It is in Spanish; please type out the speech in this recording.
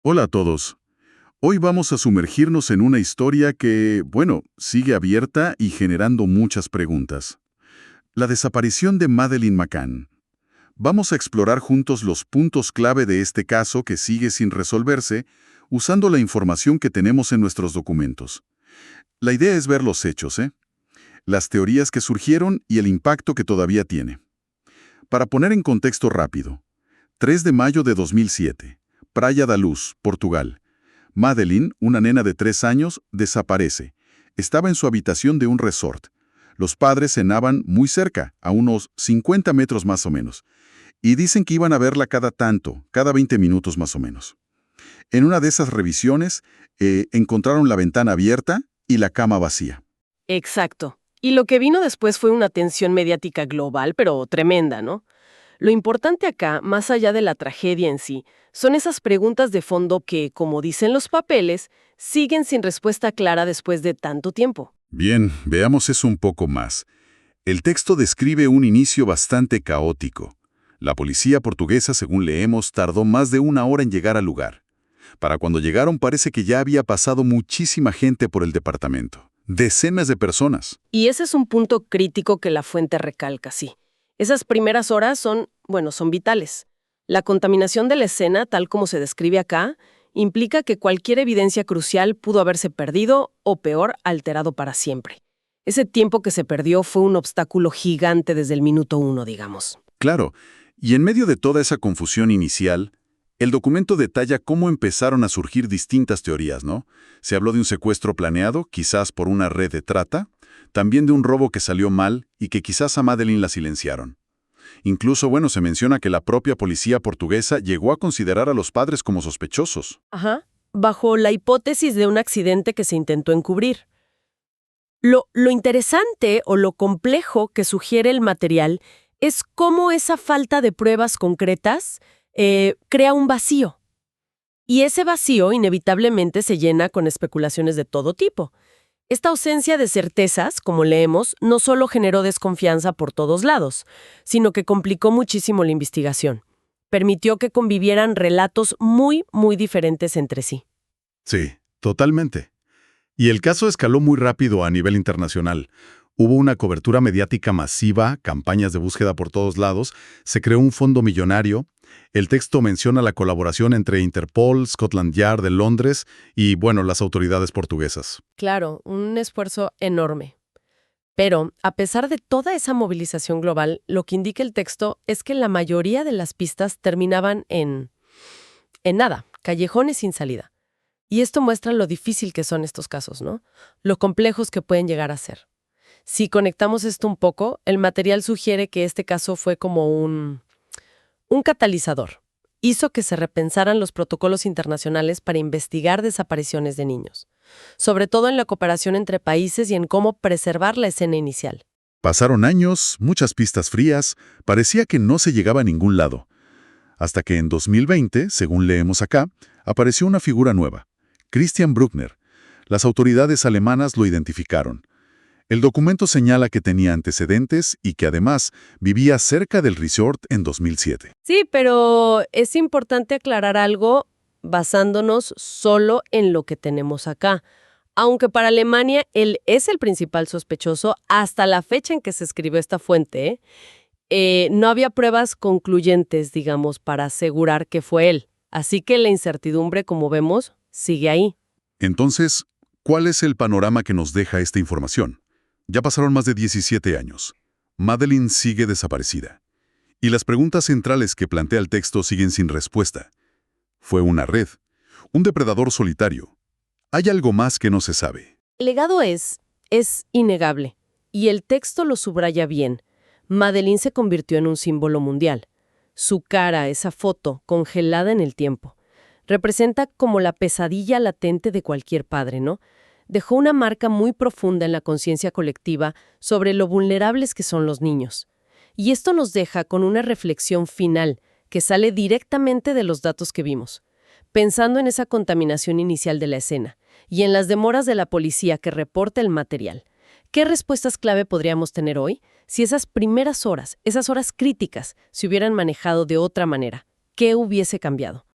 Hola a todos. Hoy vamos a sumergirnos en una historia que, bueno, sigue abierta y generando muchas preguntas. La desaparición de Madeleine McCann. Vamos a explorar juntos los puntos clave de este caso que sigue sin resolverse, usando la información que tenemos en nuestros documentos. La idea es ver los hechos, las teorías que surgieron y el impacto que todavía tiene. Para poner en contexto rápido, 3 de mayo de 2007, Praia da Luz, Portugal. Madeleine, una nena de 3 años, desaparece. Estaba en su habitación de un resort. Los padres cenaban muy cerca, a unos 50 metros más o menos, y dicen que iban a verla cada tanto, cada 20 minutos más o menos. En una de esas revisiones, encontraron la ventana abierta y la cama vacía. Exacto. Y lo que vino después fue una tensión mediática global, pero tremenda, ¿no? Lo importante acá, más allá de la tragedia en sí, son esas preguntas de fondo que, como dicen los papeles, siguen sin respuesta clara después de tanto tiempo. Bien, veamos eso un poco más. El texto describe un inicio bastante caótico. La policía portuguesa, según leemos, tardó más de 1 hora en llegar al lugar. Para cuando llegaron parece que ya había pasado muchísima gente por el departamento. Decenas de personas. Y ese es un punto crítico que la fuente recalca, sí. Esas primeras horas son vitales. La contaminación de la escena, tal como se describe acá, implica que cualquier evidencia crucial pudo haberse perdido o, peor, alterado para siempre. Ese tiempo que se perdió fue un obstáculo gigante desde el minuto 1, digamos. Claro, y en medio de toda esa confusión inicial, el documento detalla cómo empezaron a surgir distintas teorías, ¿no? Se habló de un secuestro planeado, quizás por una red de trata, también de un robo que salió mal y que quizás a Madeleine la silenciaron. Incluso, bueno, se menciona que la propia policía portuguesa llegó a considerar a los padres como sospechosos. Ajá. Bajo la hipótesis de un accidente que se intentó encubrir. Lo interesante o lo complejo que sugiere el material es cómo esa falta de pruebas concretas crea un vacío. Y ese vacío inevitablemente se llena con especulaciones de todo tipo. Esta ausencia de certezas, como leemos, no solo generó desconfianza por todos lados, sino que complicó muchísimo la investigación. Permitió que convivieran relatos muy, muy diferentes entre sí. Sí, totalmente. Y el caso escaló muy rápido a nivel internacional. Hubo una cobertura mediática masiva, campañas de búsqueda por todos lados, se creó un fondo millonario. El texto menciona la colaboración entre Interpol, Scotland Yard de Londres y, bueno, las autoridades portuguesas. Claro, un esfuerzo enorme. Pero, a pesar de toda esa movilización global, lo que indica el texto es que la mayoría de las pistas terminaban en nada, callejones sin salida. Y esto muestra lo difícil que son estos casos, ¿no? Lo complejos que pueden llegar a ser. Si conectamos esto un poco, el material sugiere que este caso fue como un catalizador. Hizo que se repensaran los protocolos internacionales para investigar desapariciones de niños, sobre todo en la cooperación entre países y en cómo preservar la escena inicial. Pasaron años, muchas pistas frías, parecía que no se llegaba a ningún lado. Hasta que en 2020, según leemos acá, apareció una figura nueva, Christian Bruckner. Las autoridades alemanas lo identificaron. El documento señala que tenía antecedentes y que además vivía cerca del resort en 2007. Sí, pero es importante aclarar algo basándonos solo en lo que tenemos acá. Aunque para Alemania él es el principal sospechoso hasta la fecha en que se escribió esta fuente, no había pruebas concluyentes, digamos, para asegurar que fue él. Así que la incertidumbre, como vemos, sigue ahí. Entonces, ¿cuál es el panorama que nos deja esta información? Ya pasaron más de 17 años. Madeleine sigue desaparecida. Y las preguntas centrales que plantea el texto siguen sin respuesta. ¿Fue una red? ¿Un depredador solitario? ¿Hay algo más que no se sabe? El legado es innegable, y el texto lo subraya bien. Madeleine se convirtió en un símbolo mundial. Su cara, esa foto, congelada en el tiempo, representa como la pesadilla latente de cualquier padre, ¿no? Dejó una marca muy profunda en la conciencia colectiva sobre lo vulnerables que son los niños. Y esto nos deja con una reflexión final que sale directamente de los datos que vimos. Pensando en esa contaminación inicial de la escena y en las demoras de la policía que reporta el material, ¿qué respuestas clave podríamos tener hoy si esas primeras horas, esas horas críticas, se hubieran manejado de otra manera? ¿Qué hubiese cambiado?